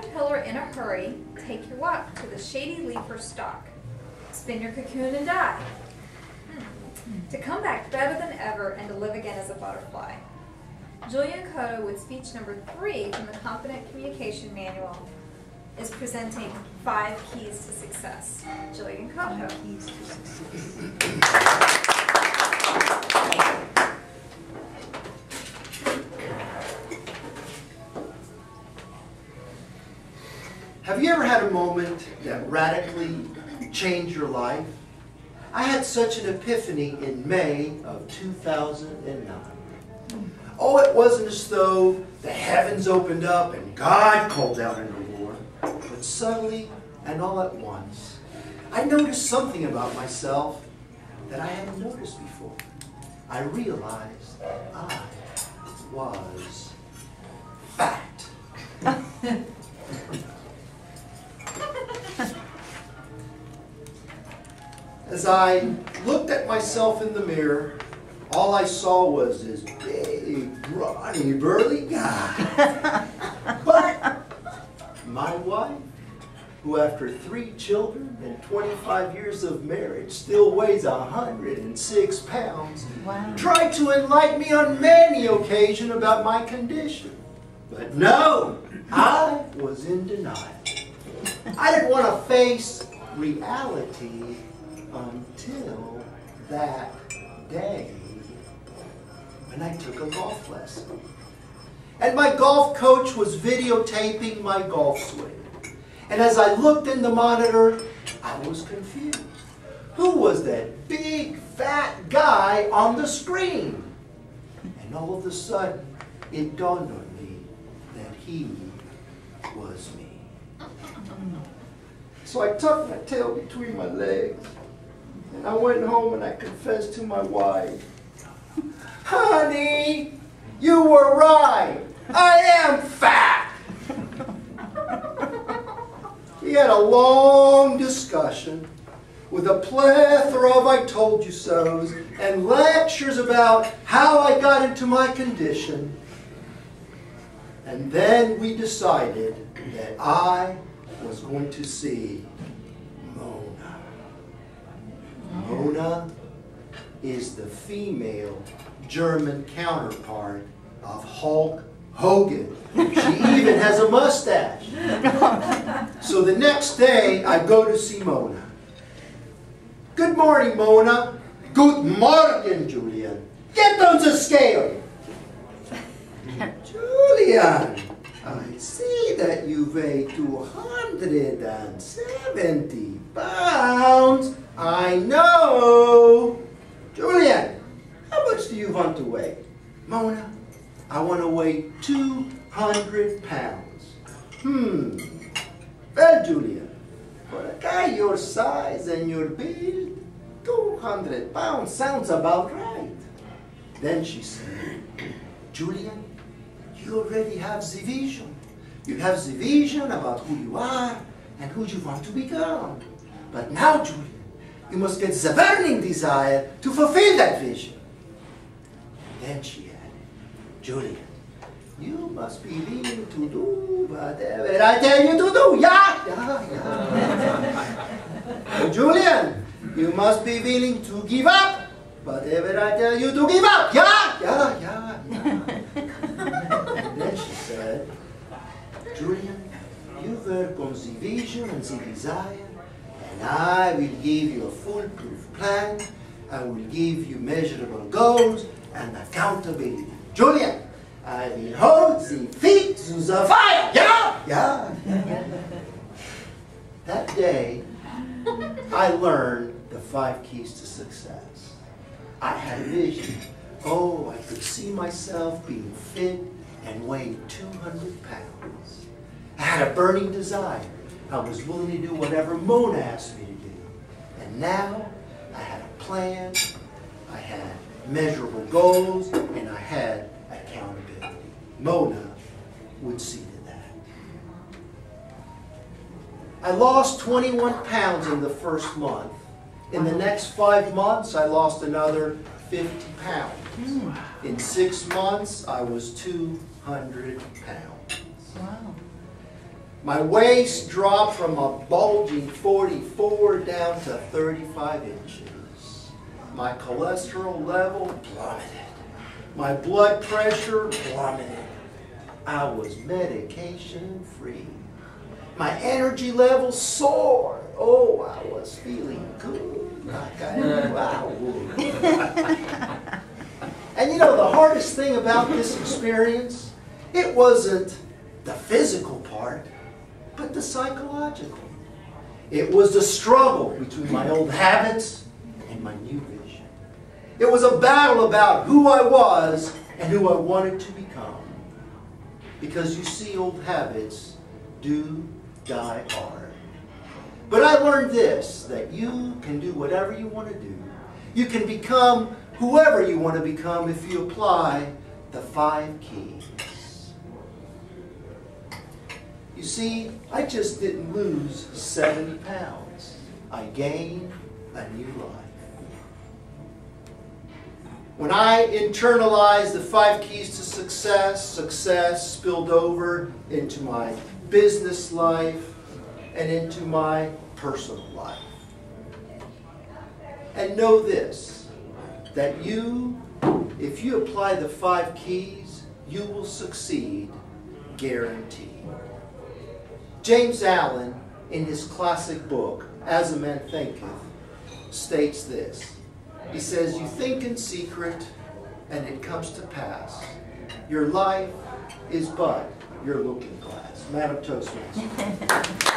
caterpillar in a hurry, take your walk to the shady leaf or stalk. Spin your cocoon and die. To come back better than ever and to live again as a butterfly. Julian Cotto, with speech number 3 from the Confident Communication Manual, is presenting 5 keys to success. Julian Cotto. 5 keys to success. Have you ever had a moment that radically changed your life? I had such an epiphany in May of 2009. Oh, it wasn't as though the heavens opened up and God called out in a roar, but suddenly and all at once, I noticed something about myself that I hadn't noticed before. I realized I was fat. As I looked at myself in the mirror, all I saw was this big, brawny, burly guy. But my wife, who after 3 children and 25 years of marriage still weighs 106 pounds, Wow. tried to enlighten me on many occasions about my condition. But no, I was in denial. I didn't want to face reality until that day when I took a golf lesson. And my golf coach was videotaping my golf swing. And as I looked in the monitor, I was confused. Who was that big, fat guy on the screen? And all of a sudden, it dawned on me that he was me. So I tucked my tail between my legs, and I went home and I confessed to my wife, "Honey, you were right. I am fat." We had a long discussion with a plethora of I told you so's and lectures about how I got into my condition. And then we decided that I was going to see Mona. Mona is the female German counterpart of Hulk Hogan. She even has a mustache. So the next day, I go to see Mona. "Good morning, Mona." "Good morning, Julian. Get on the scale." "Julian, I see that you weigh 270 pounds. I know." "Julian, how much do you want to weigh?" "Mona, I want to weigh 200 pounds. Well, Julian, for a guy your size and your build, 200 pounds sounds about right." Then she said, "Julian, you already have the vision. You have the vision about who you are and who you want to become. But now, Julian, you must get the burning desire to fulfill that vision." Then she added, "Julian, you must be willing to do whatever I tell you to do. Yeah. Oh, Julian, you must be willing to give up whatever I tell you to give up. Yeah. And then she said, "Julian, you work on the vision and the desire, and I will give you a foolproof plan. I will give you measurable goals and accountability. Julian, I will hold the feet to the fire." Yeah. That day, I learned the 5 keys to success. I had a vision. Oh, I could see myself being fit and weighing 200 pounds. I had a burning desire. I was willing to do whatever Mona asked me to do. And now, I had a plan, I had measurable goals, and I had accountability. Mona would see to that. I lost 21 pounds in the first month. In the next 5 months, I lost another 50 pounds. In 6 months, I was 200 pounds. Wow. My waist dropped from a bulging 44 down to 35 inches. My cholesterol level plummeted. My blood pressure plummeted. I was medication free. My energy level soared. Oh, I was feeling good like I knew I would. And you know, the hardest thing about this experience, it wasn't the physical part, but the psychological. It was the struggle between my old habits and my new vision. It was a battle about who I was and who I wanted to become. Because you see, old habits do die hard. But I learned this, that you can do whatever you want to do. You can become whoever you want to become if you apply the 5 keys. You see, I just didn't lose 70 pounds. I gained a new life. When I internalized the 5 keys to success, success spilled over into my business life and into my personal life. And know this, that if you apply the 5 keys, you will succeed, guaranteed. James Allen, in his classic book, As a Man Thinketh, states this. He says, you think in secret, and it comes to pass. Your life is but your looking glass. Madam Toastmaster.